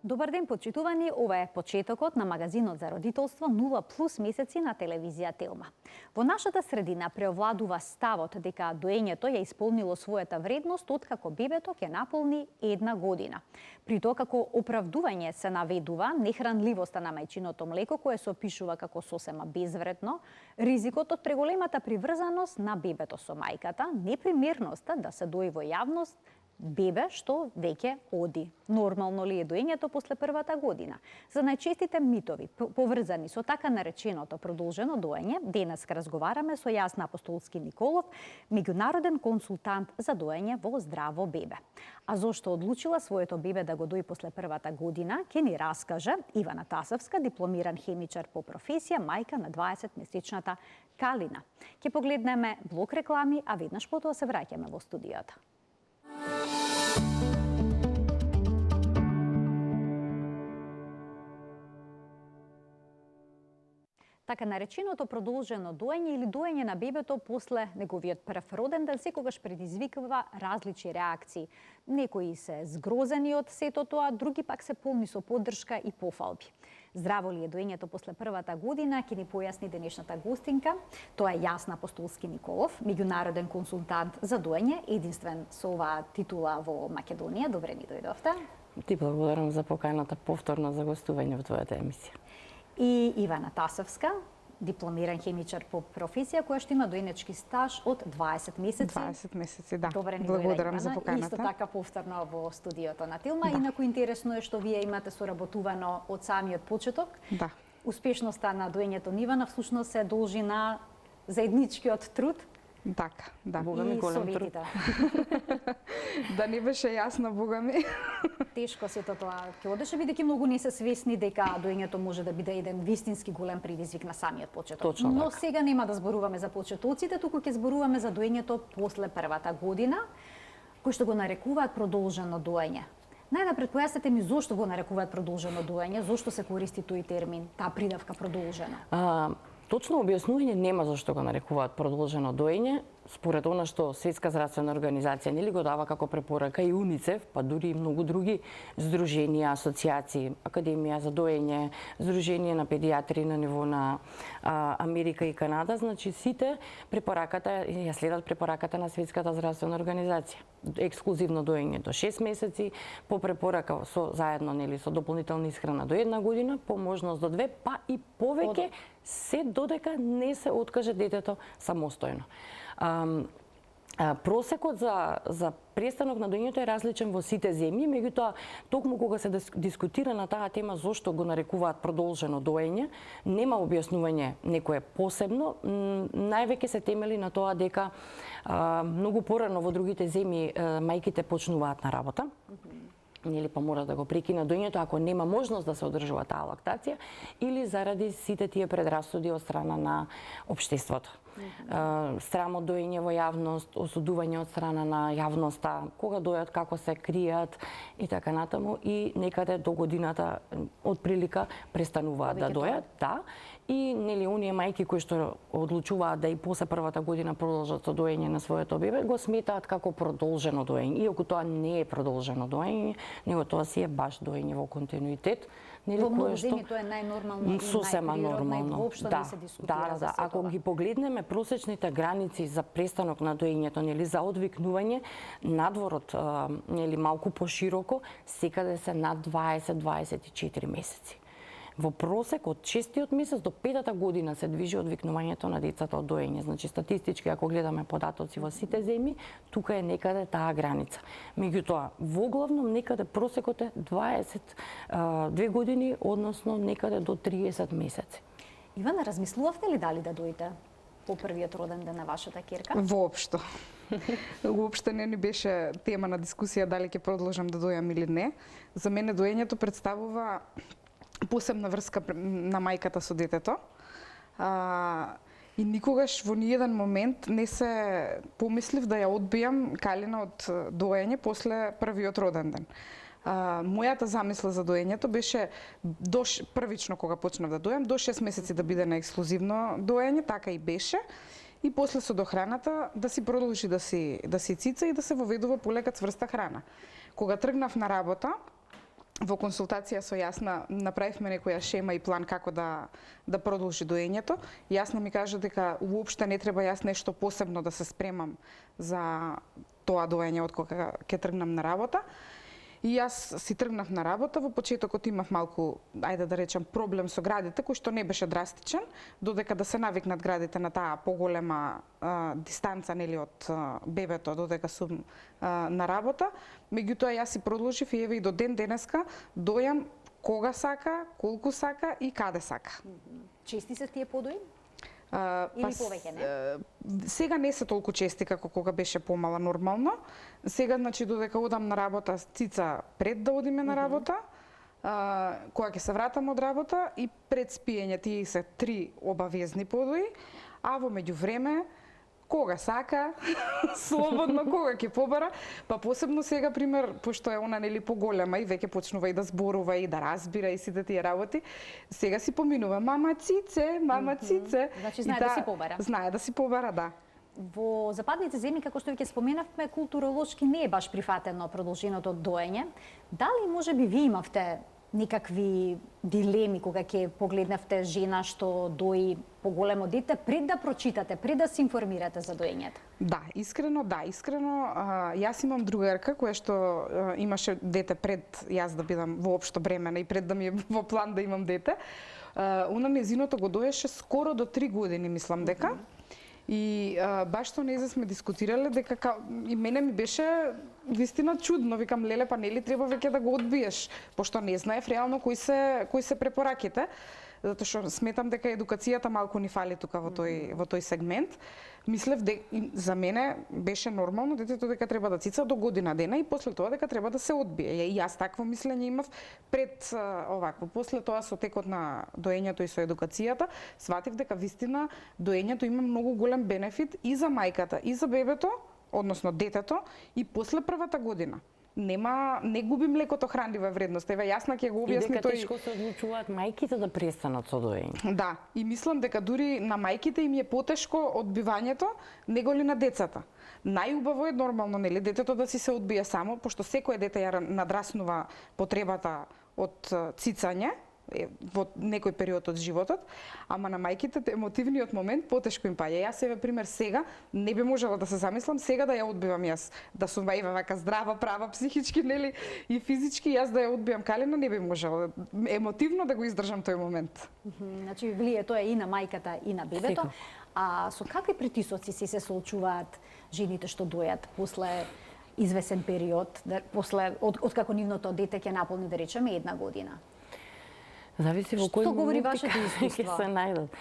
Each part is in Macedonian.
Добар ден, почитувани, ова е почетокот на магазинот за родителство 0+ месеци на телевизија Телма. Во нашата средина преовладува ставот дека доењето ја исполнило својата вредност откако бебето ќе наполни 1 година. При тоа како оправдување се наведува нехранливоста на мајчиното млеко кое се опишува како сосема безвредно, ризикот од преголемата приврзаност на бебето со мајката, непримерноста да се дои во јавност бебе што веќе оди. Нормално ли е доењето после првата година? За најчестите митови поврзани со така нареченото продолжено доење, денес разговараме со Јасна Апостолски Николов, меѓународен консултант за доење во Здраво бебе. А зошто одлучила своето бебе да го дои после првата година, ќе ни раскаже Ивана Тасовска, дипломиран хемичар по професија, мајка на 20-месечната Калина. Ќе погледнеме блок реклами, а веднаш потоа се враќаме во студиото. Така нареченото продолжено доење или доење на бебето после неговиот прв роден ден секогаш предизвикува различни реакции. Некои се згрозени од сето тоа, други пак се полни со поддршка и пофалби. Здраво ли е доењето после првата година, ќе ни појасни денешната гостинка. Тоа е Јасна Апостолски Николов, меѓународен консултант за доење, единствен со оваа титула во Македонија. Добре ни дојдовте. Ти благодарам за поканата повторно за гостување во твојата емисија. И Ивана Тасовска, дипломиран хемичар по професија, која што има доенечки стаж од 20 месеци. 20 месеци, да. Добре ни благодарам за поканата. Исто така повторно во студиото на Телма. Да. Инаку интересно е што вие имате соработувано од самиот почеток. Да. Успешноста на доењето на Ивана всушност се должи на заедничкиот труд. Така, да. Бога ми и голем труд. советите. Да не беше јасно, Бога ми. Тешко сето тоа ќе одеше, бидејќи многу не се свесни дека доењето може да биде еден вистински голем предизвик на самиот почеток. Точно Но така. сега нема да зборуваме за почетоците, туку ќе зборуваме за доењето после првата година, кој што го нарекуваат продолжено доење. Најнапред појаснете ми зошто го нарекуваат продолжено доење, зошто се користи тој термин, таа придавка продолжено. Точно објаснување нема зашто го нарекуваат продолжено доење, според она што Светска здравствена организација нели го дава како препорака и УНИЦЕФ, па дури и многу други здруженија, асоциации, Академија за доење, Здружение на педиатри на ниво на Америка и Канада, значи сите препораката ја следат препораката на Светската здравствена организација. Ексклузивно доење до 6 месеци, по препорака со заедно нели со дополнителна исхрана до 1 година, по можност до 2, па и повеќе се додека не се откаже детето самостојно. Просекот за престанок на доењето е различен во сите земји, меѓутоа токму кога се дискутира на таа тема зошто го нарекуваат продолжено доење, нема објаснување некое посебно, највеќе се темели на тоа дека многу порано во другите земји мајките почнуваат на работа. Нели па мора да го прекина доењето ако нема можност да се одржува таа лактација или заради сите тие предрасуди од страна на општеството. Срам од доење во јавност, осудување од страна на јавноста, кога дојат, како се кријат и така натаму, и некаде до годината од прилика престануваат да дојат, да. И нели оние мајки кои што одлучуваат да и после првата година продолжат со доење на своето бебе, го сметаат како продолжено доење. Иако тоа не е продолжено доење, него тоа си е баш доење во континуитет. Нели, во многу земји тоа е најнормално и сосема нормално. Воопшто не се дискутира за ако ги погледнеме просечните граници за престанок на доењето, нели за одвикнување, надворот нели малку пошироко, секаде се над 20-24 месеци. Во просек од 6-тиот месец до 5-та година се движи одвикнувањето на децата од доење. Значи статистички ако гледаме податоци во сите земји, тука е некаде таа граница. Меѓутоа, воглавном некаде просекот е 22 години, односно некаде до 30 месеци. Ивана, размислувавте ли дали да дојдете по првиот роден ден на вашата ќерка? Воопшто. Воопшто не ни беше тема на дискусија дали ќе продолжам да дојам или не. За мене доењето представува посебна врска на мајката со детето. И никогаш во ниеден момент не се помислив да ја одбијам Калина од доење после првиот роден ден. Мојата замисла за доењето беше првично кога почнав да дојам, до 6 месеци да биде на ексклузивно доење, така и беше. И после со дохраната да си продолжи да си цица и да се воведува полека цврста храна. Кога тргнав на работа, во консултација со Јасна направивме некоја шема и план како да продолжи доењето. Јасна ми кажа дека уопште не треба јас нешто посебно да се спремам за тоа доење од кога ќе тргнам на работа. И јас си тргнав на работа, во почетокот имав малку, ајде да речем, проблем со градите, кој што не беше драстичен, додека да се навикнат градите на таа поголема дистанца, нели, од бебето додека сум на работа. Меѓутоа јас си продолжив и еве и до ден денеска дојам кога сака, колку сака и каде сака. Чести се тие подои? Или повеќе не? Сега не се толку чести како кога беше помала нормално. Сега, значи, додека одам на работа, цица пред да одиме на работа, кога ќе се вратам од работа и пред спиење, тие се 3 обавезни подои, а во меѓувреме кога сака, слободно, кога ќе побара, па посебно сега, пример, пошто е она, нели, поголема и веќе почнува и да зборува и да разбира и сите тие работи, сега си поминува мама цице, мама цице. Значи знае да си побара. Знае да си побара, да. Во западните земји, како што веќе споменавме, културолошки не е баш прифатено продолженото доење. Дали можеби ви имавте некакви дилеми кога ќе погледнавте жена што дои поголемо дете пред да прочитате, пред да се информирате за доењето? Да, искрено. Јас имам другарка која што имаше дете пред јас да бидам воопшто бремена и пред да ми е во план да имам дете. Она незиното го доеше скоро до 3 години, мислам дека. И баш со неја сме дискутирале дека и мене ми беше вистина чудно, викам леле, па нели треба веќе да го одбиеш, пошто не знаев реално кои се препораките, затоа што сметам дека едукацијата малку ни фали тука во тој сегмент. Мислев за мене беше нормално детето дека треба да цица до година дена и после тоа дека треба да се одбие. И јас такво мислење имав пред овакво. После тоа со текот на доењето и со едукацијата сватив дека вистина доењето има многу голем бенефит и за мајката и за бебето, односно детето, и после првата година. Не губи млекото хранлива вредност. Еве Јасна ќе го објасни тој. И дека тешко се одлучуваат мајките да престанат со доење. Да, и мислам дека дури на мајките им е потешко одбивањето него ли на децата. Најубаво е нормално, нели, детето да си се одбие само, пошто секое дете ја надраснува потребата од цицање во некој период од животот, ама на мајките емотивниот момент потешко им паѓа. Јас еве пример сега не би можела да се замислам сега да ја одбивам јас, да сум вака здрава, права психички, нели, и физички, јас да ја одбивам Калина не би можела емотивно да го издржам тој момент. Значи влието е и на мајката и на бебето. А со какви притисоци се соочуваат жените што дојат после извесен период, после од како нивното дете ќе наполни, да речеме, 1 година? Зависи во кој момент ќе се најдат.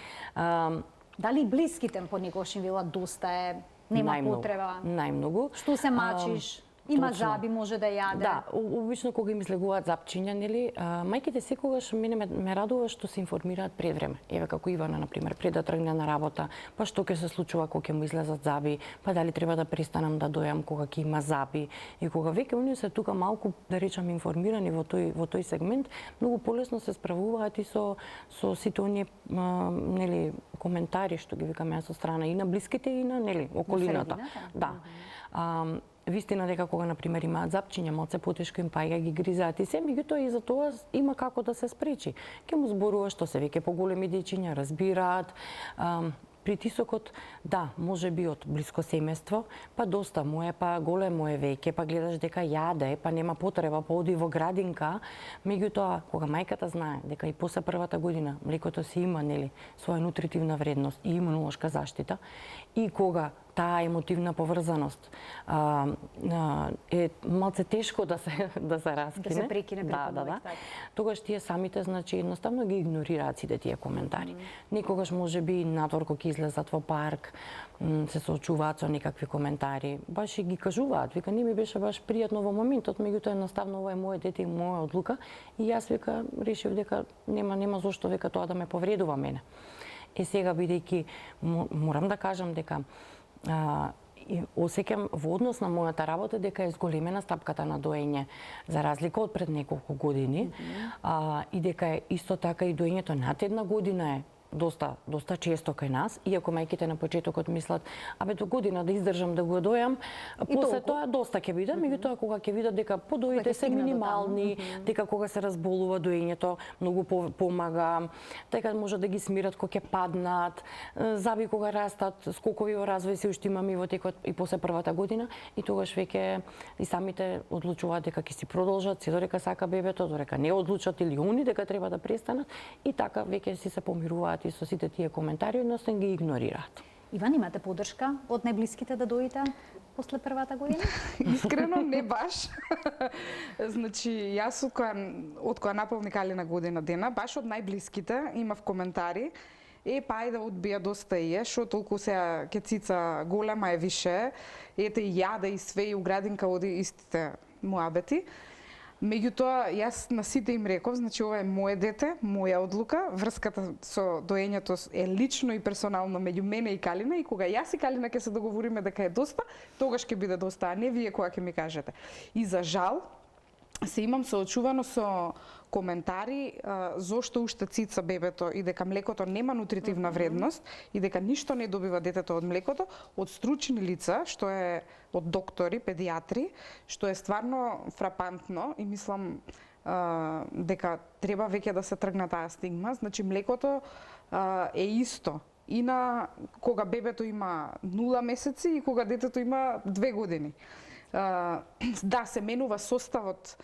Дали блиските понекогаш им велат доста е, нема потреба? Најмногу. Што се мачиш? Има заби, може да јаде. Да, обично кога им излегуваат запчиња, нели, мајките секогаш мене ме радува што се информираат пред време. Еве како Ивана на пример, пред да тргне на работа, па што ќе се случува кога ќе му излезат заби, па дали треба да престанам да дојам кога ќе има заби, и кога веќе оние се тука малку, да речам, информирани во тој сегмент, многу полесно се справуваат и со сите оние нели коментари што ги викаме со страна и на блиските и на нели околината. Да. Вистина дека кога на пример имаат запчиња, малце потешко им паѓа, ги гризаат и се, меѓутоа и за тоа има како да се спречи. Ке му зборува што се веќе поголеми дечиња разбираат. Притисокот, да, може би од блиско семејство, па доста му е, па големо е веќе, па гледаш дека јаде, па нема потреба, па оди во градинка, меѓутоа кога мајката знае дека и после првата година млекото си има, нели, своја нутритивна вредност и имунолошка заштита, и кога таа емотивна поврзаност е малце тешко да се раскине. Да се прекине да. Тогаш тие самите, значи, едноставно ги игнорираат сите тие коментари. Некогаш може би надвор кога ќе излезат во парк, се соочуваат со некакви коментари, баш и ги кажуваат, вика не ми беше баш пријатно во моментот, меѓутоа едноставно ова е моје дете и моја одлука и јас вика решив дека нема зошто века тоа да ме повредува мене. И сега бидејќи морам да кажам дека осеќам во однос на мојата работа дека е зголемена стапката на доење за разлика од пред неколку години и дека е исто така и доењето над 1 година е доста често кај нас, иако мајките на почетокот мислат, абе до година да издржам да го дојам, после тоа доста ќе биде, меѓутоа кога ќе видат дека подоите се минимални, дека кога се разболува доењето многу помага, дека може да ги смират кога ќе паднат, заби кога растат, скокови во развој се уште имаме во текот и после првата година, и тогаш веќе и самите одлучуваат дека ќе си продолжат, се додека сака бебето, додека не одлучат или они дека треба да престанат, и така веќе си се помируваат и со сите тие коментари, односно ги игнорираат. Иван, имате поддршка од најблиските да дојдете после првата година? Искрено не баш. Значи, јас од која наполни Калина година дена, баш од најблиските имав коментари, па ајде одбија доста и шо толку сега ке цица голема е више, ете и јаде и све и у градинка оди истите муабети. Меѓутоа, јас на сите им реков, значи ова е моје дете, моја одлука, врската со доењето е лично и персонално меѓу мене и Калина, и кога јас и Калина ќе се договориме дека е доста, тогаш ќе биде доста, а не вие кога ќе ми кажете. И за жал, се имам соочувано со коментари зошто уште цица бебето и дека млекото нема нутритивна вредност и дека ништо не добива детето од млекото, од стручни лица, што е од доктори, педиатри, што е стварно фрапантно, и мислам дека треба веќе да се тргна таа стигма. Значи млекото е исто и на кога бебето има 0 месеци и кога детето има 2 години. Да, се менува составот,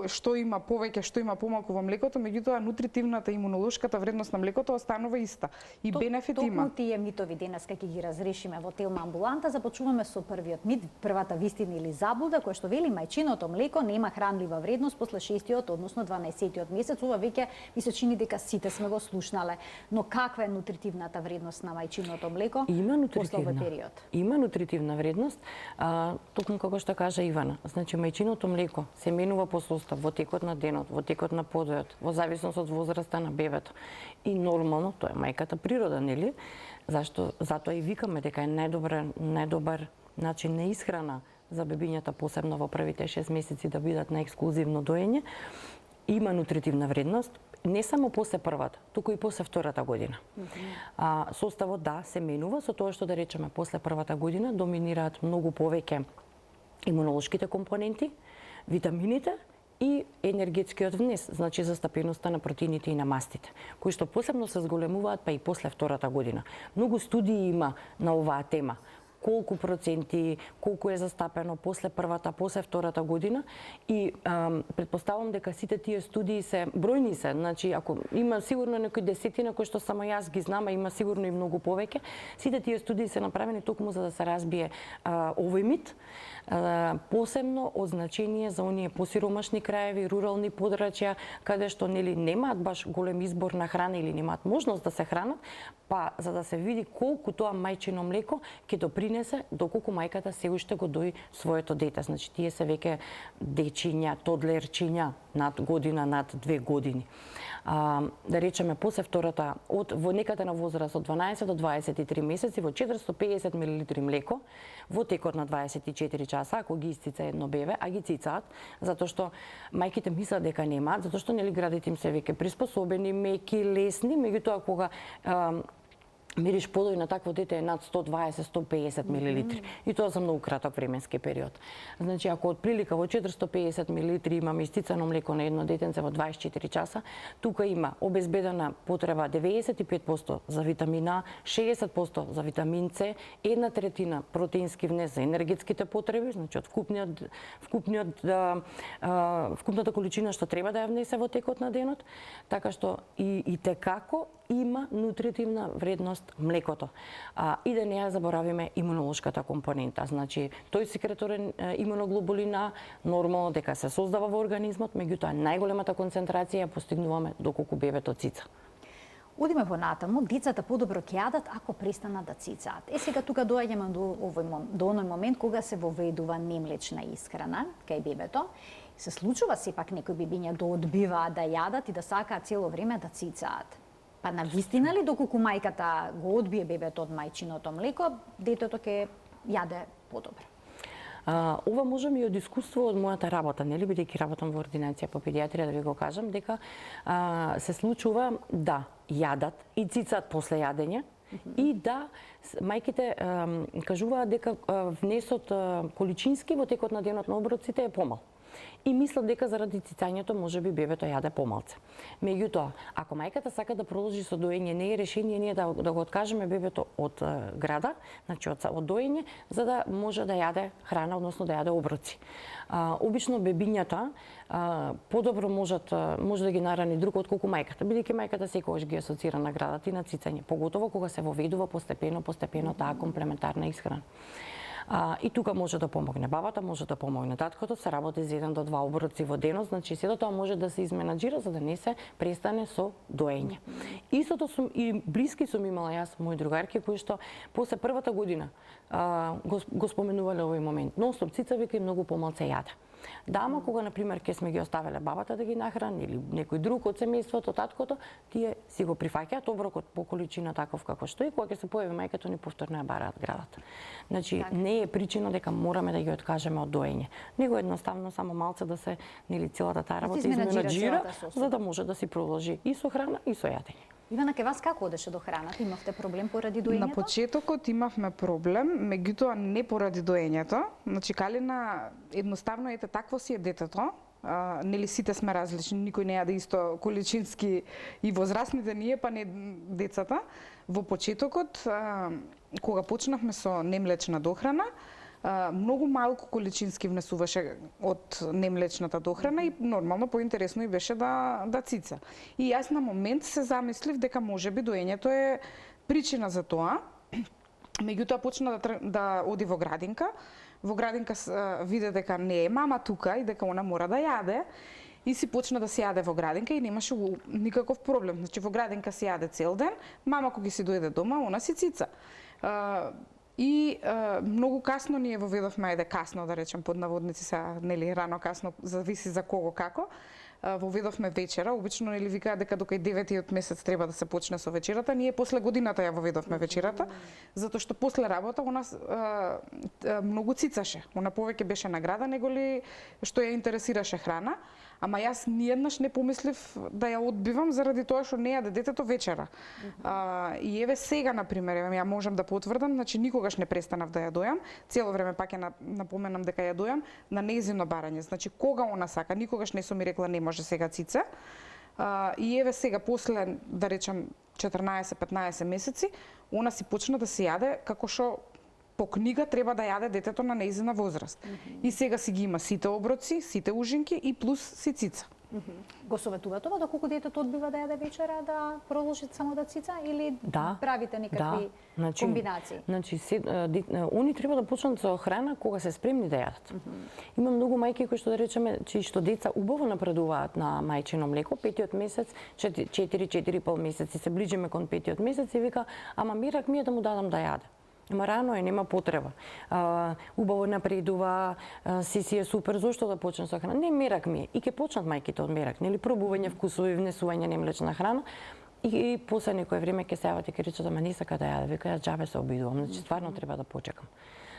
што има повеќе, што има помалку во млекото, меѓутоа нутритивната и имунолошката вредност на млекото останува иста и бенефит има. Токму тие митови денес ќе ги разрешиме во Телма амбуланта. Започнуваме со првиот мит, првата вистина или заблуда, која што вели мајчиното млеко нема хранлива вредност после 6-тиот, односно 12-тиот месец. Ова веќе ми се чини дека сите сме го слушнале. Но каква е нутритивната вредност на мајчиното млеко после овој период? Има нутритивна вредност, токму како што кажа Ивана. Значи мајчиното млеко се менува по состав во текот на денот, во текот на подојот, во зависност од возраста на бебето. И нормално, тоа е мајката природа, нели? Затоа и викаме дека е најдобар начин на исхрана за бебињата, посебно во првите 6 месеци, да бидат на ексклузивно доење. Има нутритивна вредност, не само после првата, туку и после втората година. Составот, да, се менува, со тоа што да речеме после првата година доминираат многу повеќе имунолошките компоненти, витамините и енергетскиот внес, значи застапеноста на протеините и на мастите, кои што посебно се зголемуваат па и после втората година. Многу студии има на оваа тема. Колку проценти, колку е застапено после првата, после втората година, и претпоставувам дека сите тие студии се бројни се, значи ако има сигурно некои десетина кои што само јас ги знам, а има сигурно и многу повеќе, сите тие студии се направени токму за да се разбие овој мит, посебно од значение за оние посиромашни краеви, рурални подрачја, каде што нели немаат баш голем избор на храна или немаат можност да се хранат, па за да се види колку тоа мајчино млеко ќе допринесе доколку мајката се уште го дои своето дете. Значи тие се веќе дечиња, тодлерчиња над година, над 2 години. Да речеме после втората, во некаде на возраст од 12 до 23 месеци, во 450 мл млеко, во текот на 24 часа, ако ги исцица едно бебе, а ги цицаат, затоа што мајките мислат дека немаат, затоа што нели градите им се веќе приспособени, меки, лесни, меѓутоа кога мериш подој на такво дете е над 120-150 мл. И тоа за многу краток временски период. Значи, ако од прилика во 450 мл имаме истицано млеко на едно детенце во 24 часа, тука има обезбедена потреба 95% за витамин А, 60% за витамин С, 1/3 протеински внес за енергетските потреби, значи од вкупната количина што треба да ја внесе во текот на денот, така што и текако има нутритивна вредност млекото. И да не ја заборавиме имунолошката компонента. Значи, тој секреторен имуноглобулин А нормално дека се создава во организмот, меѓутоа најголемата концентрација ја постигнуваме доколку бебето цица. Одиме понатаму, децата подобро ќе јадат ако престанат да цицаат. Сега тука доаѓаме до оној момент кога се воведува немлечна исхрана кај бебето. Се случува сепак некои бебиња да одбиваат да јадат и да сакаат цело време да цицаат. Па на вистина ли доколку мајката го одбие бебето од мајчиното млеко, детето ќе јаде подобро? Ова можам и од искуство од мојата работа, нели, бидејќи работам во ординација по педиатрија, да ви го кажам, дека се случува да јадат и цицат после јадење, и да мајките кажуваат дека внесот количински во текот на денот на оброците е помал. И мислат дека заради цицањето можеби бебето јаде помалце. Меѓутоа, ако мајката сака да продолжи со доење, не е решение ние да го откажеме бебето од града, значи од доење, за да може да јаде храна, односно да јаде оброци. Обично бебињата подобро може да ги нарани друг отколку мајката, бидејќи мајката секогаш ги асоцира на градот и на цицање, поготово кога се воведува постепено таа комплементарна исхрана. И тука може да помогне бабата, може да помогне таткото, се работи за 1 до 2 оброци во денот, значи сето тоа може да се изменаџира за да не се престане со доење. Истото сум и блиски сум имала јас мои другарки кои што после првата година го споменувале овој момент. Нонстоп цица вика и многу помалце јаде. Да, ама кога, например, ке сме ги оставеле бабата да ги нахрани или некој друг од семејството, таткото, тие си го прифаќаат оброкот по количина таков како што и кога ќе се појави мајката, они повторно ја бараат градот. Значи, не е причина дека мораме да ги откажеме од доење. Него едноставно само малце да се, нели, целата таа работа изменаџира, за да може да си продолжи и со храна и со јадење. Ивана, ке вас како одеше до храната? Имавте проблем поради доењето? На почетокот имавме проблем, меѓутоа не поради доењето. Значи, Калина едноставно ете такво си е детето. Нели сите сме различни, никој не јаде исто количински и возрастните ние, па не децата. Во почетокот, кога почнавме со немлечна дохрана, многу малку количински внесуваше од немлечната дохрана и нормално поинтересно и беше да цица. И јас на момент се замислив дека можеби доењето е причина за тоа. Меѓутоа почна да оди во градинка. Во градинка виде дека не е мама тука и дека она мора да јаде. И си почна да се јаде во градинка и немаше никаков проблем. Значи во градинка се јаде цел ден, мама кога си дојде дома, она си цица. И многу касно ние воведовме, ајде касно да речем под наводници, са нели рано касно, зависи за кого како. Воведовме вечера, обично нели викаат дека дока и 9-тиот месец треба да се почне со вечерата, ние после годината ја воведовме вечерата, затоа што после работа она многу цицаше. Она повеќе беше на града неголи што ја интересираше храна. Ама јас ниеднаш не помислив да ја одбивам заради тоа што не јаде детето вечера. И еве сега, например, ја можам да потврдам, значи никогаш не престанав да ја дојам, цело време пак ја напоменам дека ја дојам на нејзино барање. Значи кога она сака, никогаш не сум ми рекла не може сега цица. И еве сега после да речем 14-15 месеци, она си почна да се јаде како што по книга треба да јаде детето на нејзина возраст. И сега си ги има сите оброци, сите ужинки и плюс си цица. Го советува тоа доколку детето одбива да јаде вечера да продолжи само да цица или правите некакви комбинации? Значи, они треба да почнат со храна кога се спремни да јадат. Има многу мајки кои што да речеме, чии што деца убаво напредуваат на мајчино млеко, 5-тиот месец, 4-4,5 месеци се ближиме кон 5-тиот месец и вика, ама мирак ми е да му дадам да јаде. Ама рано е, нема потреба. Убаво напредува, си е супер, зошто да почне со храна? Не, мерак ми е. И ќе почнат мајките од мерак, нели, пробување вкусови, внесување немлечна храна. И после некое време ќе се јават и ќе речат, ама не сака да јаде, вика, јас џабе се обидувам, значи стварно треба да почекам.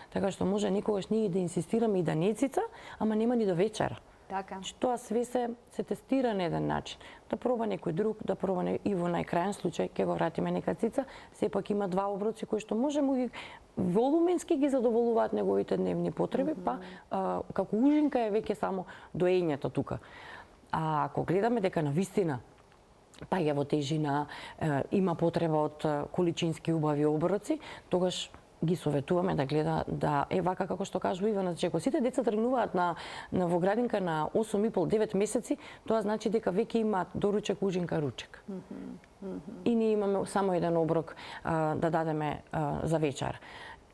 Така што може никогаш ние да инсистираме и да не цица, ама нема ни до вечера. Така. Тоа све се тестира на еден начин. Да проба некој друг, да проба и во најкрајен случај ќе го вратиме нека цица, сепак има 2 оброци кои што можемо ги волуменски ги задоволуваат неговите дневни потреби, па како ужинка е веќе само доењето тука. А ако гледаме дека навистина паѓа во тежина, има потреба од количински убави оброци, тогаш ги советуваме да гледа да е вака како што кажува Ивана, че ако сите деца тргнуваат на во градинка на 8,5-9 месеци, тоа значи дека веќе имаат доручек, ужинка, ручек. И ние имаме само еден оброк да дадеме за вечер.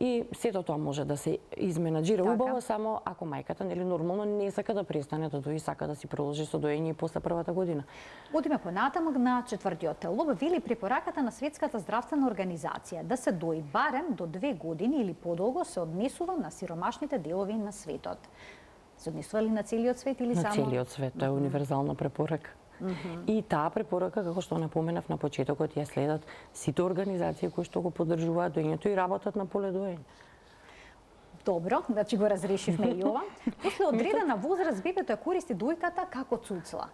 И сето тоа може да се изменаџира убаво само ако мајката нели нормално не сака да престане да дои, сака да си продолжи со доење и после првата година. Одиме понатаму на 4-тиот телоб, вели препораката на Светската здравствена организација да се дои барем до 2 години или подолго се однесува на сиромашните делови на светот. Се однесува ли на целиот свет или само? На целиот свет, тоа е универзална препорака. И таа препорака, како што напоменав на почетокот, ја следат сите организации кои што го поддржуваат доењето и работат на поле доење. Добро, значи го разрешивме и ова. После одредена возраст бебето ја користи дојката како цуцла.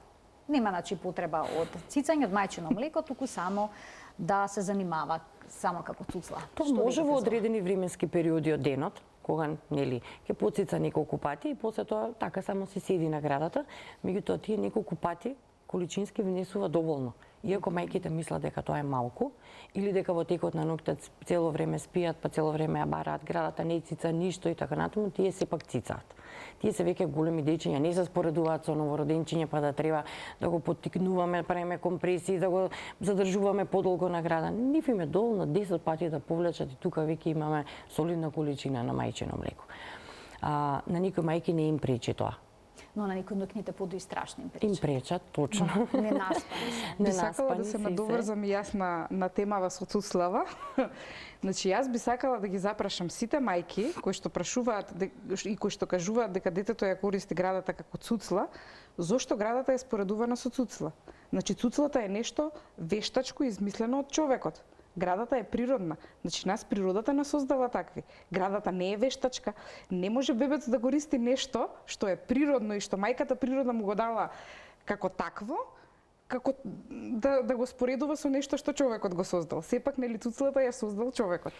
Нема значи потреба од цицање од мајчино млеко, туку само да се занимава само како цуцла. Тоа може во одредени временски периоди од денот, кога нели ќе поцица неколку пати и после тоа така само се седи на градата, меѓутоа тие неколку пати количински внесува доволно. Иако мајките мислат дека тоа е малку или дека во текот на ноќта цело време спијат, па цело време ја бараат градата, не цица ништо и така натаму, тие сепак цицаат. Тие се веќе големи дечиња, не се споредуваат со новороденчиња, па да треба да го поттикнуваме, правиме компресии, да го задржуваме подолго на града. Нив им е доволно 10 пати да повлечат и тука веќе имаме солидна количина на мајчино млеко. На никој мајки не им пречи тоа. Но на некои ноќните подои страшно им пречи. Им пречат, точно. Не наспани се. Би сакала да се надоврзам и јас на темава со цуцлава. Значи, јас би сакала да ги запрашам сите мајки кои што прашуваат и кои што кажуваат дека детето ја користи градата како цуцла, зошто градата е споредувана со цуцла? Значи, цуцлата е нешто вештачко измислено од човекот. Градата е природна. Значи, нас природата не создава такви. Градата не е вештачка. Не може бебето да користи нешто што е природно и што мајката природа му го дала како такво, како да го споредува со нешто што човекот го создал. Сепак нели цуцлата ја создал човекот.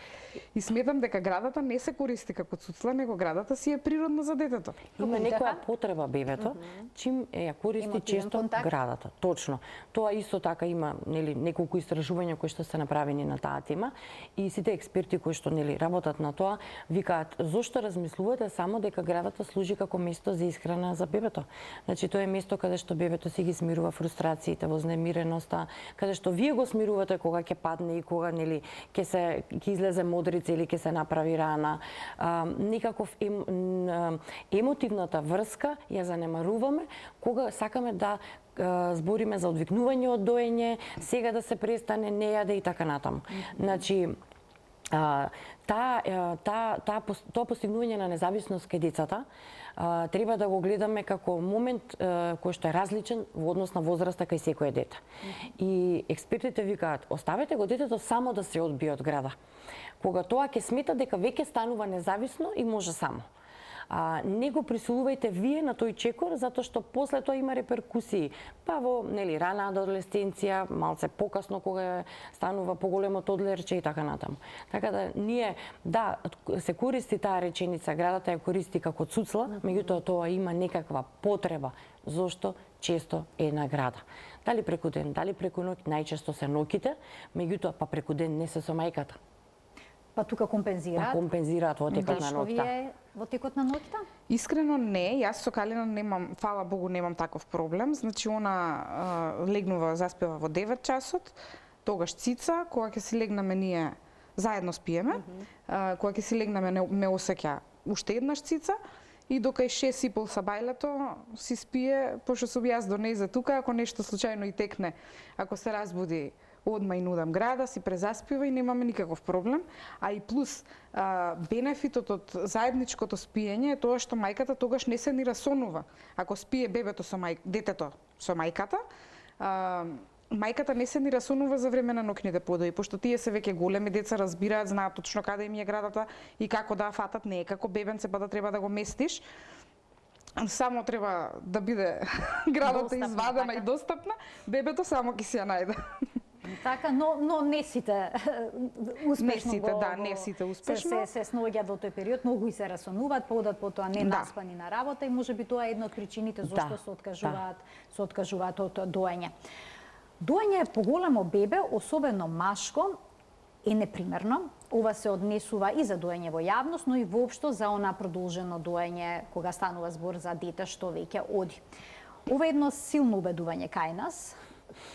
И сметам дека градата не се користи како цуцла, него градата си е природна за детето. Има некоја потреба бебето, чим ја користи често градата. Точно. Тоа исто така има нели неколку истражувања кои што се направени на таа тема и сите експерти кои што нели работат на тоа викаат зошто размислувате само дека градата служи како место за исхрана за бебето. Значи тоа е место каде што бебето си ги смирува фрустрациите, вознемиреноста, каде што вие го смирувате кога ќе падне и кога нели ќе излезе модрица или ќе се направи рана. Некаков емотивната врска ја занемаруваме кога сакаме да збориме за одвикнување од доење, сега да се престане, не јаде и така натаму. Значи тоа постигнување на независност кај децата треба да го гледаме како момент кој што е различен во однос на возраста кај секое дете. И експертите викаат, оставете го детето само да се одбие од града. Кога тоа ќе смета дека веќе станува независно и може само. Не го присилувајте вие на тој чекор, затоа што после тоа има реперкусии. Па во нели рана адолесценција, малце покасно кога станува поголемо тодлерче и така натаму. Така да ние се користи таа реченица, градата ја користи како цуцла, меѓутоа тоа има некаква потреба зошто често е на града. Дали преку ден, дали преку ноќ, најчесто се ноќите, меѓутоа па преку ден не се со мајката. Па тука компензираат? Па компензираат во текот на ноќта. Во текот на ноќта? Искрено не, јас со Калина немам, фала Богу, немам таков проблем. Значи она легнува, заспева во 9 часот, тогаш цица, кога ќе си легнаме ние заедно спиеме, кога ќе си легнаме ме осеќа уште еднаш цица и докај 6:30 са бајлето си спие, пошто сум јас до нејзе тука, ако нешто случајно и текне, ако се разбуди одма и нудам града, си презаспива и немаме никаков проблем. А и плюс, бенефитот од заедничкото спиење е тоа што мајката тогаш не се ни расонува. Ако спие бебето детето со мајката, мајката не се ни расонува за време на ноќните подои, пошто тие се веќе големи деца, разбираат, знаат точно каде им е градата и како да фатат, не е како бебенце па да треба да го местиш. Само треба да биде градата извадена и достапна, бебето само ќе си ја најде. Така, но не сите успешно не сите успешно се сноѓаат во тој период, многу и се расонуваат, одат потоа не наспани на работа и можеби тоа е една од причините зашто се откажуваат од доење. Доење поголемо бебе, особено машко, е непримерно. Ова се однесува и за доење во јавност, но и воопшто за она продолжено доење кога станува збор за дете што веќе оди. Ова е едно силно убедување кај нас.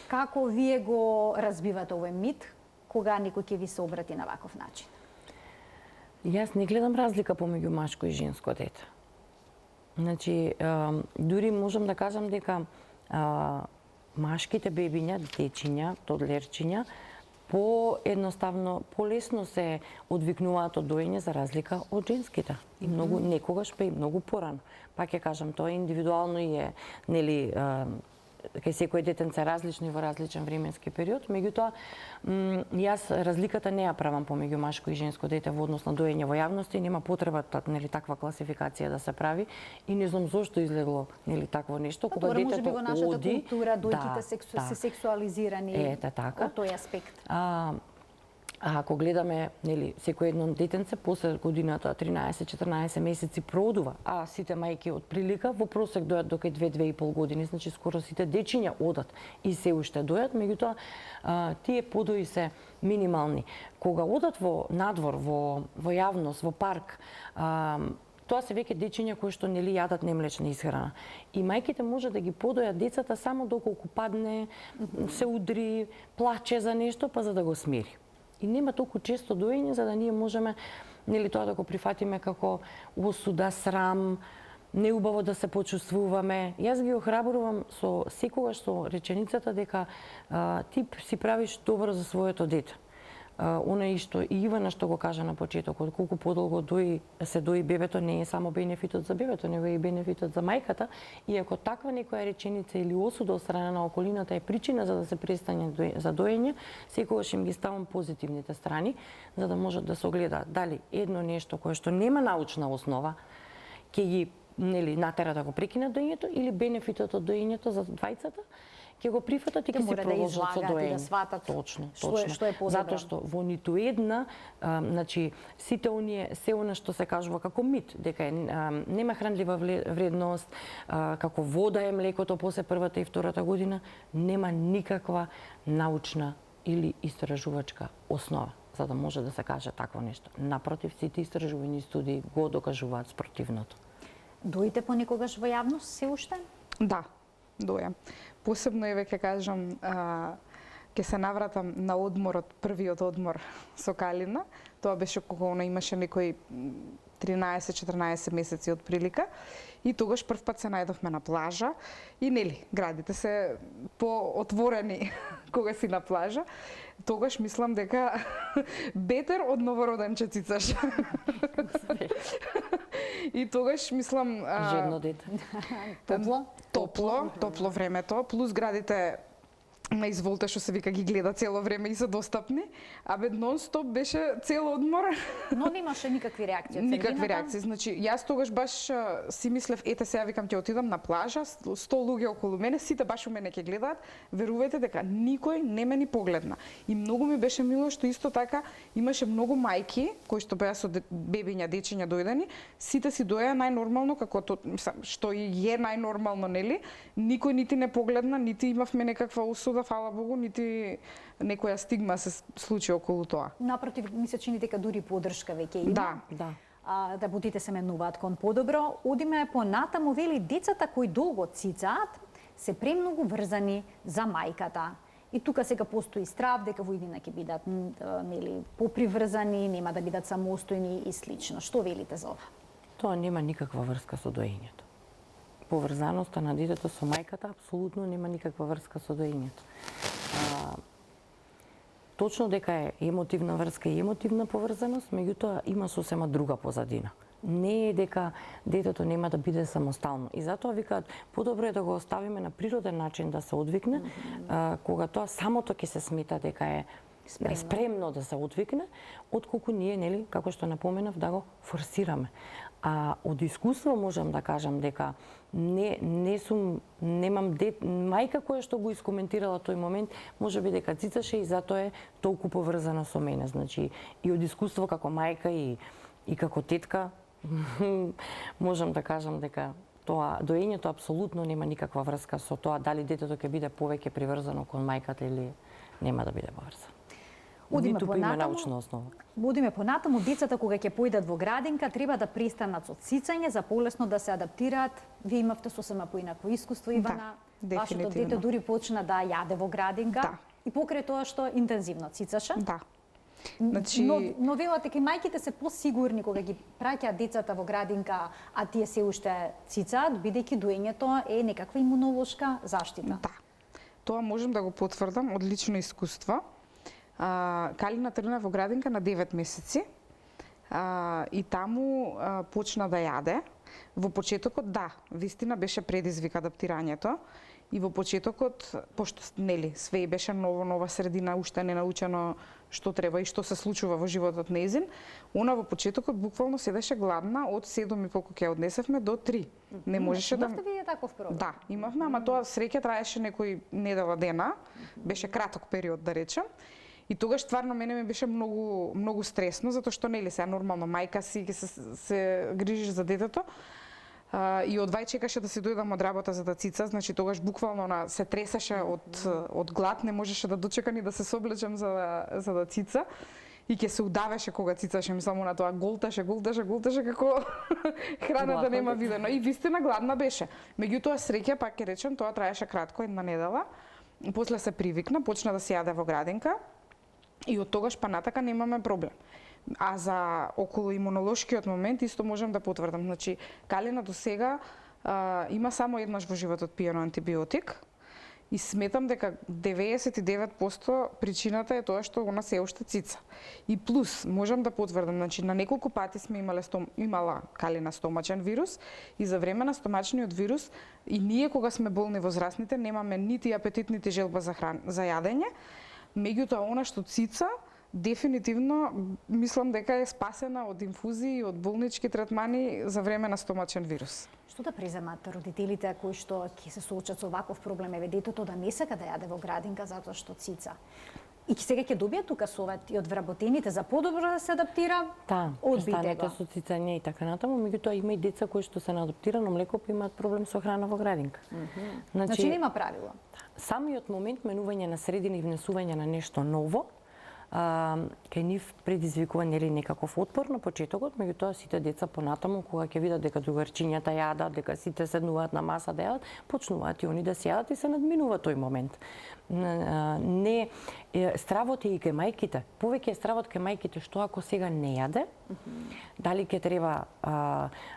Како вие го разбивате овој мит кога некој ќе ви се обрати на ваков начин? Јас не гледам разлика помеѓу машко и женско дете. Значи, дури можам да кажам дека машките бебиња, дечиња, тодлерчиња, полесно се одвикнуваат од доење за разлика од женските. И многу некогаш па и многу порано. Пак ќе кажам, тоа индивидуално и е, нели, кај секој детенце различни во различен временски период, меѓутоа јас разликата не ја правам помеѓу машко и женско дете во однос на доење во јавност, нема потреба нели таква класификација да се прави и не знам зошто излегло нели такво нешто Па кога добро, може детето би во нашата оди, култура дојките се сексуализирани така. од тој аспект. А ако гледаме, нели, секој едно детенце после годината 13-14 месеци проодува, а сите мајки од прилика во просек дојат до кај 2-2,5 години, значи скоро сите дечиња одат и се уште дојат, меѓутоа тие подои се минимални. Кога одат во надвор, во јавност, во парк, тоа се веќе дечиња кои што нели јадат немлечна исхрана. И мајките може да ги подојат децата само доколку падне, се удри, плаче за нешто, па за да го смири. И нема толку често доење за да ние можеме нели тоа да го прифатиме како осуда, срам, неубаво да се почувствуваме. Јас ги охрабрувам со секогаш со реченицата дека ти си правиш добро за своето дете. Оној што и Ивана што го кажа на почетокот, колку подолго се дои бебето, не е само бенефитот за бебето, него е и бенефитот за мајката. И ако таква некоја реченица или осуда од страна на околината е причина за да се престане за доење, секогаш им ги ставам позитивните страни, за да можат да се огледаат дали едно нешто кое што нема научна основа ќе ги нели натера да го прекинат доењето или бенефитот од доењето за двајцата ќе го прифатат и ќе се продолжат со доење. Да сватат точно. што е позадено. Затоа што во ниту една, значи сите оние се она што се кажува како мит, дека нема хранлива вредност, како вода е млекото после првата и втората година, нема никаква научна или истражувачка основа за да може да се каже такво нешто. Напротив, сите истражувања и студии го докажуваат спротивното. Доите понекогаш во јавност се уште? Да, дојам. Посебно еве ќе кажам, ќе се навратам на одморот, првиот одмор со Калина. Тоа беше кога она имаше некои 13-14 месеци од прилика. И тогаш прв пат се најдовме на плажа и нели, градите се поотворени кога си на плажа. Тогаш мислам дека бетер од новороденче цицаш. И тогаш мислам жедно дете. Топло времето, плюс градите на изволте што се вика ги гледа цело време и се достапни, абе нон-стоп беше цел одмор. Но немаше никакви реакции од средината? Никакви реакции, значи јас тогаш баш си мислев, ете сега викам ќе отидам на плажа, 100 луѓе околу мене, сите баш у мене ќе гледаат, верувајте дека никој не ме ни погледна. И многу ми беше мило што исто така имаше многу мајки кои што беа со бебиња, дечиња дојдени, сите си доја најнормално како што и е најнормално, нели? Никој нити не погледна, нити имавме некаква осуда, фала Богу, нити некоја стигма се случи околу тоа. Напротив, ми се чини дека дури поддршка веќе има. Да. Да будите се менуваат кон подобро. Одиме понатаму, вели децата кои долго цицаат се премногу врзани за мајката. И тука сега постои страв дека во иднина ќе бидат нели поприврзани, нема да бидат самостојни и слично. Што велите за ова? Тоа нема никаква врска со доењето. Поврзаноста на детето со мајката апсолутно нема никаква врска со доењето. Точно дека е емотивна врска и емотивна поврзаност, меѓутоа има сосема друга позадина. Не е дека детето нема да биде самостално. И затоа викаат, подобро е да го оставиме на природен начин да се одвикне, кога тоа самото ќе се смета дека е спремно да се одвикне, отколку ние, нели, како што напоменав, да го форсираме. А од искуство можам да кажам дека немам мајка која што го искоментирала тој момент, можеби дека цицаше и затоа е толку поврзана со мене. Значи, и од искуство како мајка и како тетка, можам да кажам дека тоа доењето апсолутно нема никаква врска со тоа дали детето ќе биде повеќе приврзано кон мајката или нема да биде поврзано. Ниту има научна основа. Одиме понатаму, децата кога ќе појдат во градинка треба да престанат со цицање за полесно да се адаптираат. Вие имавте сосема поинако искуство, Ивана. Да, вашето дете дури почна да јаде во градинка. Да. И покрај тоа што интензивно цицаше. Да. Значи... Но велате ки мајките се посигурни кога ги праќаат децата во градинка, а тие се уште цицаат, бидејќи доењето е некаква имунолошка заштита. Да. Тоа можам да го потврдам од лично искуство. Калина тргна во градинка на 9 месеци и таму почна да јаде. Во почетокот, да, вистина беше предизвик адаптирањето И во почетокот, пошто нели све беше ново, нова средина, уште не научено што треба и што се случува во животот нејзин, она во почетокот буквално седеше гладна од 7:30 кога ќе однесевме до 3. Не можеше да... Имавте вие таков проблем? Да, имавме, ама тоа среќа траеше некој недела дена, беше краток период да речем. И тогаш стварно мене ми беше многу стресно, затоа што нели сега нормално мајка си ќе се грижиш за детето. И одвај чекаше да се дојдам од работа за да цица, значи тогаш буквално се тресеше од глад, не можеше да дочека ни да се соблечам за да цица. И ќе се удавеше кога цицаше, само на тоа голташе како храната нема видено. И вистина гладна беше. Меѓутоа среќа, пак ќе речем, тоа траеше кратко, една недела. После се привикна, почна да се јаде во градинка. И од тогаш па натака немаме проблем. А за околу имунолошкиот момент исто можам да потврдам. Значи, Калина до сега има само еднаш во животот пиено антибиотик и сметам дека 99% причината е тоа што она се уште цица. И плюс, можам да потврдам, значи на неколку пати сме имала Калина стомачен вирус и за време на стомачниот вирус и ние кога сме болни возрастните немаме нити апетит, нити желба за јадење. Меѓутоа, она што цица, дефинитивно мислам дека е спасена од инфузии и од болнички третмани за време на стомачен вирус. Што да преземат родителите кои што ќе се соочат со ваков проблем, еве детето да не сака да јаде во градинка затоа што цица? И сега ќе добијат тука совет и од вработените за подобро да се адаптира, одбите го. Со цицање и така натаму, меѓутоа има и деца кои што се на адаптирано млеко па имаат проблем со храна во градинка. Значи нема правило. Самиот момент менување на средина и внесување на нешто ново, кај нив предизвикува нели некаков отпор на почетокот, меѓутоа сите деца понатаму кога ќе видат дека другарчињата јадат, дека сите седнуваат на маса да јадат, почнуваат и они да се јадат и се надминува тој момент. Не стравот е и кај мајките. Повеќе е стравот кај мајките што ако сега не јаде, дали ќе треба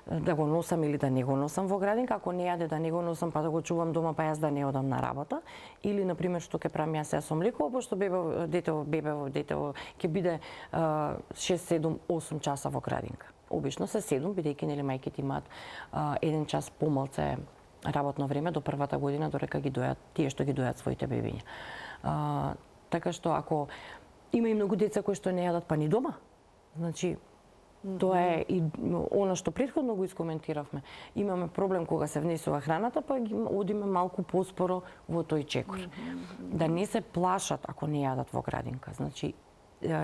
да го носам или да не го носам во градинка, ако не јаде да не го носам па да го чувам дома па јас да не одам на работа, или на пример што ќе правам јас со млеко, пошто детето ќе биде 6, 7, 8 часа во градинка. Обично се 7, бидејќи нели мајките имаат 1 час помалце работно време до првата година додека ги дојат тие што ги дојат своите бебиња. Така што ако има и многу деца кои што не јадат па ни дома, значи тоа е и она што претходно го искоментиравме. Имаме проблем кога се внесува храната, па ги одиме малку поспоро во тој чекор. Да не се плашат ако не јадат во градинка. Значи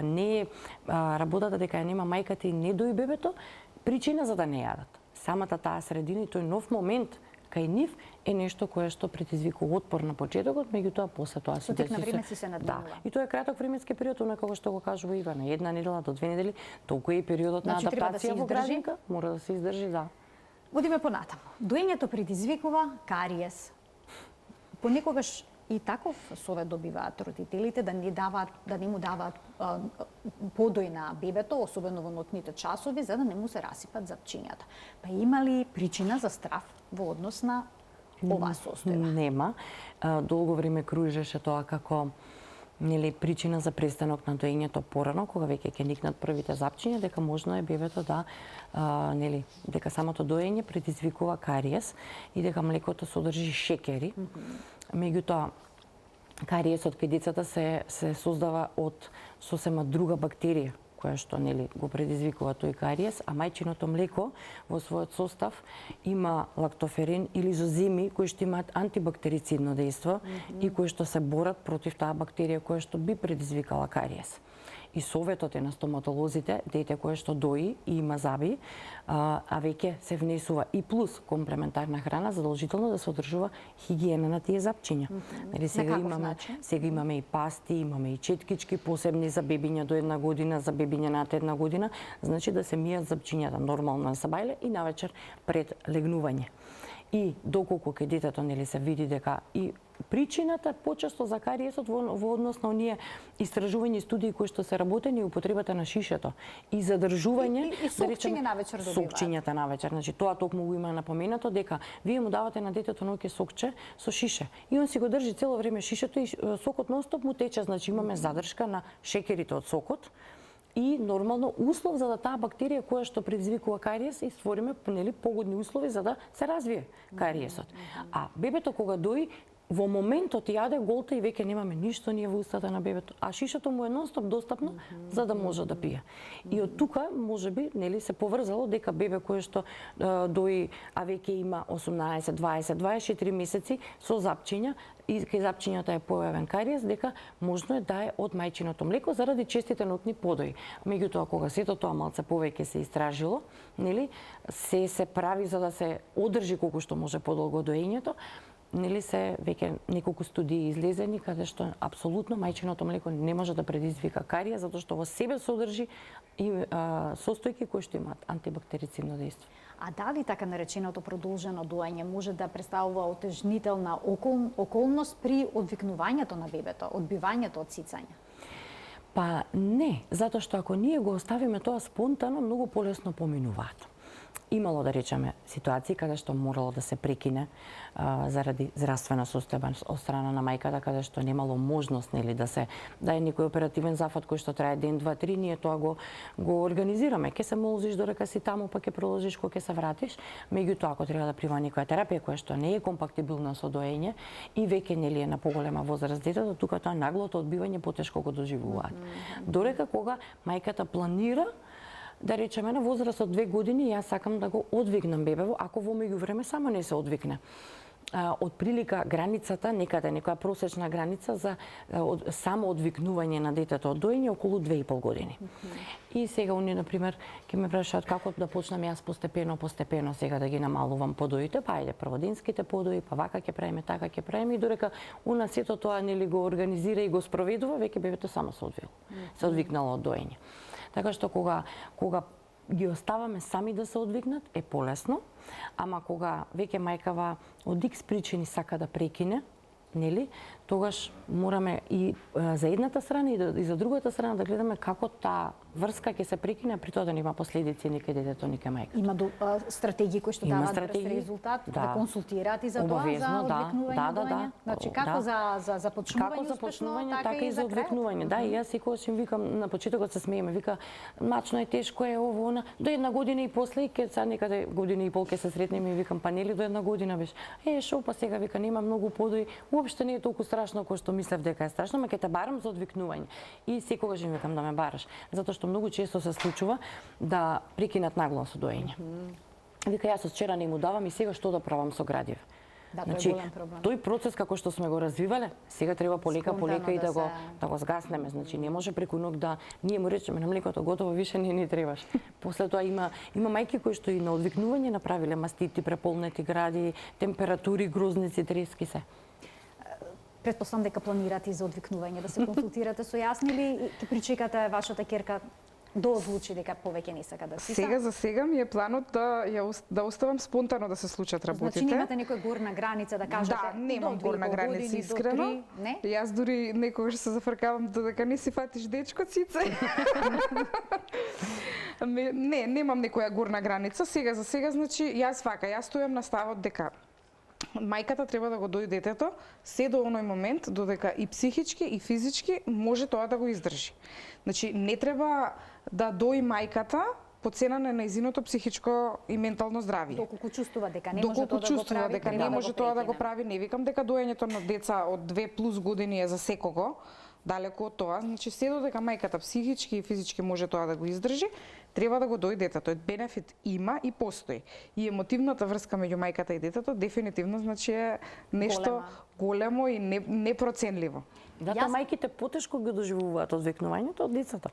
не е работата дека ја нема мајката и не дои бебето причина за да не јадат. Самата таа средина и тој нов момент кај нив е нешто кое што предизвикува отпор на почетокот, меѓутоа после тоа со тек на време се надминува. Да, и тоа е краток временски период, она како што го кажува Ивана, 1 недела до 2 недели, толку е и периодот на адаптација во градинка, мора да се издржи, да. Одиме понатаму. Доењето предизвикува кариес. Понекогаш и таков совет добиваат родителите да не му даваат подој на бебето, особено во ноќните часови, за да не му се расипат запчињата. Па има ли причина за страв во однос на оваа состојба? Нема. Долго време кружеше тоа како нели причина за престанок на доењето порано, кога веќе ќе никнат првите запчиња, дека можно е бебето да нели дека самото доење предизвикува кариес и дека млекото содржи шеќери. Меѓутоа кариесот кај децата се создава од сосема друга бактерија која што нели го предизвикува тој кариес, а мајчиното млеко во својот состав има лактоферин или изоземи кои што имаат антибактерицидно дејство и кои што се борат против таа бактерија која што би предизвикала кариес. И советот е на стоматолозите, дете кое што дои и има заби, а веќе се внесува и плюс комплементарна храна, задолжително да се одржува хигиена на тие запчиња. Сега имаме и пасти, имаме и четкички посебни за бебиња до 1 година, за бебиња над 1 година, значи да се мијат запчињата нормално на сабајле и навечер пред легнување. И доколку кај детето нели се види дека и причината почесто за кариесот во однос на оние истражувања и студии кои што се работени и употребата на шишето и задржување и сокчиња навечер добиваат. Сокчињата навечер, значи тоа токму го има напоменато дека вие му давате на детето ноќе сокче со шише и он си го држи цело време шишето и сокот нонстоп му тече, значи имаме задршка на шеќерите од сокот. И нормално услов за да таа бактерија која што предизвикува кариес и створиме нели погодни услови за да се развие кариесот. А бебето кога дои во моментот јаде голта и веќе немаме ништо ние во устата на бебето, а шишето му е нонстоп достапно за да може да пие. И од тука можеби нели се поврзало дека бебе кое што дои, а веќе има 18, 20, 24 месеци со запчиња и кај запчињата е појавен кариес, дека можно е да е од мајчиното млеко заради честите нотни подои. Меѓутоа кога сето тоа малце повеќе се истражило, нели, се прави за да се одржи колку што може подолго доењето, нели се веќе неколку студии излезени каде што апсолутно мајчиното млеко не може да предизвика карија затоа што во себе содржи и состојки кои што имаат антибактерицидно дејство. А дали така нареченото продолжено доење може да представува отежнителна околност при одвикнувањето на бебето, одбивањето од сицање? Па не, затоа што ако ние го оставиме тоа спонтано, многу полесно поминуваат. Имало, да речеме, ситуации каде што морало да се прекине заради здравствена состојба од страна на мајката, каде што немало можност нели да е некој оперативен зафат кој што трае ден, два, три, ние тоа го организираме. Ке се молзиш додека си таму, па ќе продолжиш кога ќе се вратиш. Меѓутоа, ако треба да прima некоја терапија која што не е компактибилна со доење и веќе нели е на поголема возраст детето, тука тоа наглото одбивање потешко го доживуваат. Додека кога мајката планира, да речеме, на возраст од 2 години, јас сакам да го одвикнам бебево, ако во меѓувреме само не се одвикне. Од прилика границата, некаде некоја просечна граница за само одвикнување на детето од доење околу 2,5 години. И сега они, например, ќе ме прашаат како да почнам јас постепено сега да ги намалувам подоите, па ајде прводенските подои, па вака ќе правиме, така ќе правиме, и додека она сето тоа нели го организира и го спроведува, веќе бебето само се одвил. Се одвикнало од доење. Така што кога ги оставаме сами да се одвикнат, е полесно, ама кога веќе мајкава од икс причини сака да прекине, нели, тогаш мораме и за едната страна и за другата страна да гледаме како таа врска ќе се прекине, при тоа да нема последици ни кај детето, ни кај мајката. Има стратегии кои што даваат брз резултат, да консултираат и за тоа за одвикнување доење. Значи како за започнување успешно, така и за одвикнување. Да, и јас секогаш им викам, на почетокот се смееме, вика мачно е, тешко е ово, она, до 1 година и после, ке са некаде година и пол ке се сретнеме и викам па нели до 1 година беше. Шо па сега вика нема многу подои, уопште не е толку страшно кој што мислев дека е страшно, ама ќе те барам за одвикнување. И секогаш им викам да ме бараш, затоа што многу често се случува да прекинат нагло со доење. Вика јас од вчера не му давам и сега што да правам со градив. Да, значи, тој е голем проблем. Тој процес како што сме го развивале, сега треба полека и да го згаснеме. Значи не може преку ног да ние му речеме на млекото готово, више не ни требаш. После тоа има мајки кои што и на одвикнување направиле мастити, преполнети гради, температури, грозници, трески се. Претпоставам дека планирате и за одвикнување, да се консултирате со јасни или ќе причекате вашата ќерка да одлучи дека повеќе не сака да сиса? За сега ми е планот да оставам спонтано да се случат работите. Значи немате некоја горна граница да кажете? Да, немам горна граница искрено. Не? Јас дури некогаш се зафркавам додека не си фатиш дечко цице. Не, немам некоја горна граница. За сега, значи, јас стојам на ставот дека мајката треба да го дои детето се до оној момент додека и психички и физички може тоа да го издржи. Значи не треба да дои мајката по цена на нејзиното психичко и ментално здравје. Доколку чувствува дека не може тоа да го прави, не викам дека доењето на деца од 2+ години е за секого, далеку од тоа. Значи се додека мајката психички и физички може тоа да го издржи, треба да го дои детето. Бенефит има и постои. И емотивната врска меѓу мајката и детето дефинитивно значи е нешто големо и непроценливо. Затоа мајките потешко го доживуваат одвикнувањето од децата.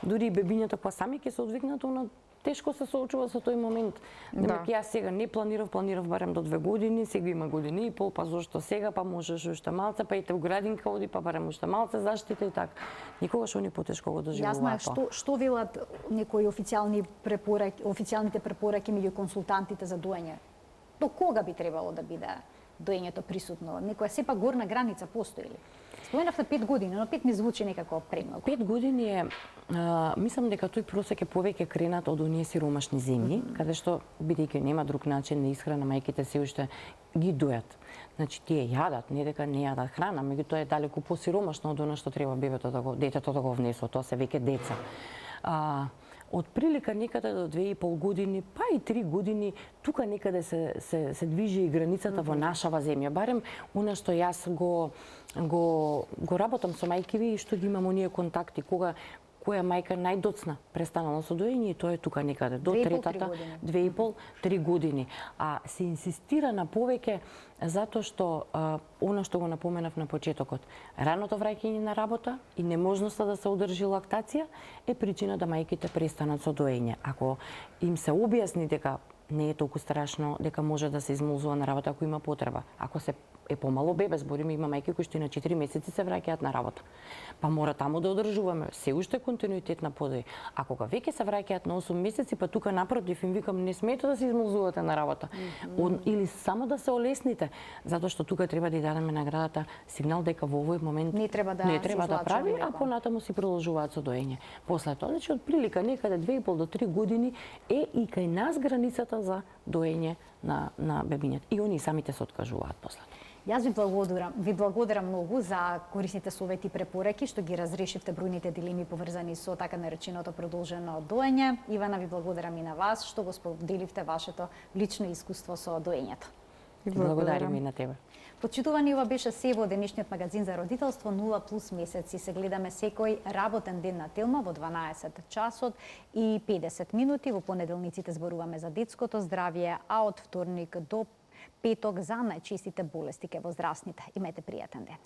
Дури и бебињата кои сами ќе се одвикнат, она тешко се соочува со тој момент. Јас сега не планирав барем до 2 години, сега има година и пол, па зошто сега, па можеш уште малце, па ите у градинка оди, па барем уште малце заштита и така. Никогаш они потешко го доживуваат. Јас знаев што велат некои официјалните препораки меѓу консултантите за доење. До кога би требало да биде доењето присутно? Некоја сепак горна граница постои ли? Споменавте 5 години, но 5 ми звучи некако премногу. 5 години е, мислам дека тој просек е повеќе кренат од оние сиромашни земји, каде што, бидејќи нема друг начин на исхрана, мајките се уште ги дојат. Значи, тие јадат, не дека не јадат храна, меѓутоа е далеку посиромашно од она што треба детето да го внесува, тоа се веќе деца. од прилика некаде до 2,5 години, па и 3 години, тука некаде се движи и границата во нашава земја. Барем она што јас го работам со мајкиви и што ги имам оние контакти, која мајка најдоцна престанала со доење и тоа е тука некаде до третата 2,5-3 години. А се инсистира на повеќе затоа што она што го напоменав на почетокот, раното враќање на работа и неможноста да се одржи лактација е причина да мајките престанат со доење. Ако им се објасни дека не е толку страшно, дека може да се измолзува на работа ако има потреба. Ако се е помало бебе, збориме, има мајки кои што и на 4 месеци се враќаат на работа. Па мора таму да одржуваме се уште континуитет на подој. А кога веќе се враќаат на 8 месеци, па тука напротив им викам не смете да се измолзувате на работа. Или само да се олесните, затоа што тука треба да ја дадеме наградата сигнал дека во овој момент не треба да прави, а понатаму си продолжуваат со доење. После тоа, значи од прилика некаде 2,5 до 3 години е и кај нас границата за доење на бебињата. И они самите се откажуваат после. Јас ви благодарам многу за корисните совети и препораки што ги разрешивте бројните дилеми поврзани со така нареченото продолжено доење. Ивана, ви благодарам и на вас што го споделивте вашето лично искуство со доењето. Благодарам и на тебе. Почитувани, ова беше се во денешниот магазин за родителство 0+ месеци. Се гледаме секој работен ден на Телма во 12 часот и 50 минути. Во понеделниците зборуваме за детското здравје, а од вторник до петок за најчестите болести ке во здравсните. Имајте пријатен ден.